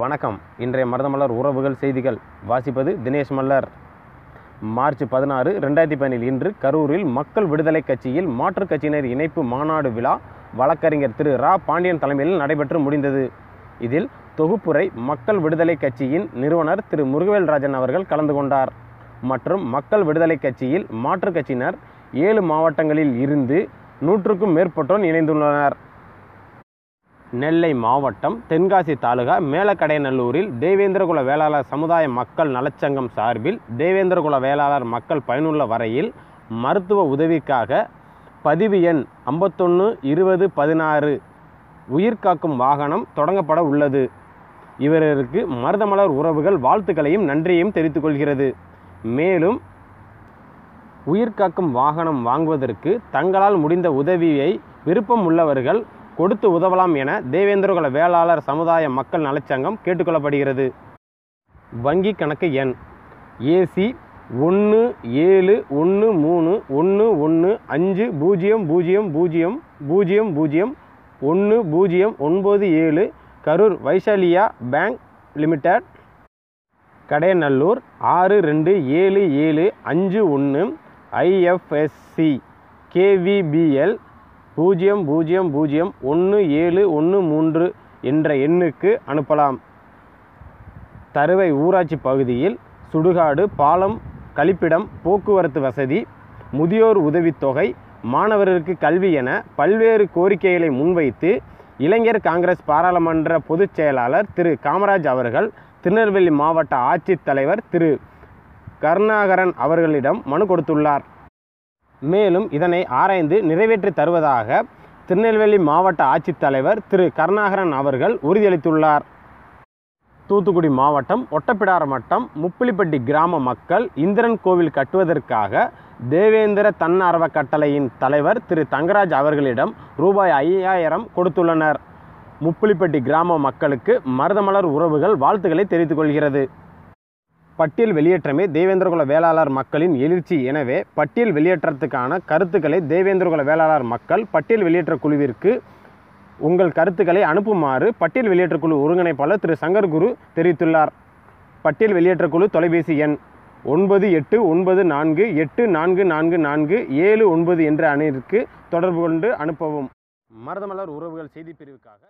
வணக்கம். இன்றைய மருதமலர் உறவுகள் செய்திகள் வாசிப்பது தினேஷ் மல்லர். மார்ச் 16, 2017 இன்று கரூரில் மக்கள் விடுதலை கட்சியில் மாற்றுக் கட்சியினர் இணைப்பு மாநாடு விழா வழக்கறிஞர் திரு ரா. பாண்டியன் தலைமையில் நடைபெற்று முடிந்தது. இதில் தொகுப்புரை மக்கள் விடுதலை கட்சியின் நிறுவனர் திரு முருகவேல்ராஜன் அவர்கள் கலந்து கொண்டார். மற்றும் மக்கள் விடுதலை கட்சியில் மாற்றுக் கட்சியினர் 7 மாவட்டங்களில் இருந்து 100க்கும் மேற்பட்டோர் இணைந்துள்ளனர். நெல்லை மாவட்டம் தென்காசி தாலுகா மேலக்கடையநல்லூரில் தேவேந்திரகுல வேளாளர் சமுதாய மக்கள் நலச்சங்கம் சார்பில் தேவேந்திரகுல வேளாளர் மக்கள் பயனுள்ள வரையில் மருத்துவ உதவிக்காக பதிவு எண் 51-20-16 உயிர்காக்கும் வாகனம் தொடங்கப்பட உள்ளது. இவருக்கு மருதமலர் உறவுகள் வாழ்த்துக்களையும் நன்றியையும் தெரிவித்துக் கொள்கிறது. மேலும் உயிர்காக்கும் வாகனம் வாங்குவதற்கு தங்களால் முடிந்த உதவியை விருப்பம் உள்ளவர்கள் கொடுத்து உதவலாம் என தேவேந்திரகுல வேளாளர் சமுதாய மக்கள் நலச்சங்கம் கேட்டுக்கொள்ளப்படுகிறது. வங்கி கணக்கு எண் AC 17171500001097 Karur Vysya bank limited, Kadayanallur 627751 IFSC KVBL 00011713 என்ற எண்ணுக்கு அனுப்பலாம். தருவை ஊராட்சி பகுதியில் சுடுகாடு, பாலம், கழிப்பிடம், போக்குவரத்து வசதி, முதியோர் உதவித்தொகை, மாணவர்களுக்கு கல்வி என பல்வேறு கோரிக்கைகளை முன்வைத்து இளைஞர் காங்கிரஸ் பாராளுமன்ற பொதுச் செயலாளர் திரு காமராஜ் அவர்கள் திருநெல்வேலி மாவட்ட ஆட்சித்தலைவர் திரு கருணாகரன் அவர்களிடம் மனு கொடுத்துள்ளார். மேலும் இதனை ஆராய்ந்து நிறைவேற்றி தருவதாக திருநெல்வேலி மாவட்ட ஆட்சித்தலைவர் திரு கருணாகரன் அவர்கள் உறுதியளித்துள்ளார். தூத்துக்குடி மாவட்டம் ஒட்டப்பிடாரம் வட்டம் முப்பிலிப்பட்டி கிராம மக்கள் இந்திரன் கோவில் கட்டுவதற்காக தேவேந்திர தன்னார்வ கட்டளையின் தலைவர் திரு தங்கராஜ் அவர்களிடம் ரூபாய் 5000 கொடுத்துள்ளனர். முப்பிலிப்பட்டி கிராம மக்களுக்கு மருதமலர் உறவுகள் வாழ்த்துக்களை தெரிவித்துக் கொள்கிறது. பட்டியல் வெளியேற்றமே தேவேந்திரகுல வேளாளர் மக்களின் எழுச்சி. எனவே பட்டியல் வெளியேற்றத்துக்கான கருத்துக்களை தேவேந்திரகுல வேளாளர் மக்கள் பட்டியல் வெளியேற்ற குழுவிற்கு உங்கள் கருத்துக்களை அனுப்புமாறு பட்டியல் வெளியேற்ற குழு ஒருங்கிணைப்பாளர் திரு சங்கர் குரு தெரிவித்துள்ளார். பட்டியல் வெளியேற்ற குழு தொலைபேசி எண் 9894844479 என்ற அணிற்கு தொடர்பு கொண்டு அனுப்பவும். மருதமலர் உறவுகள் செய்தி பிரிவுக்காக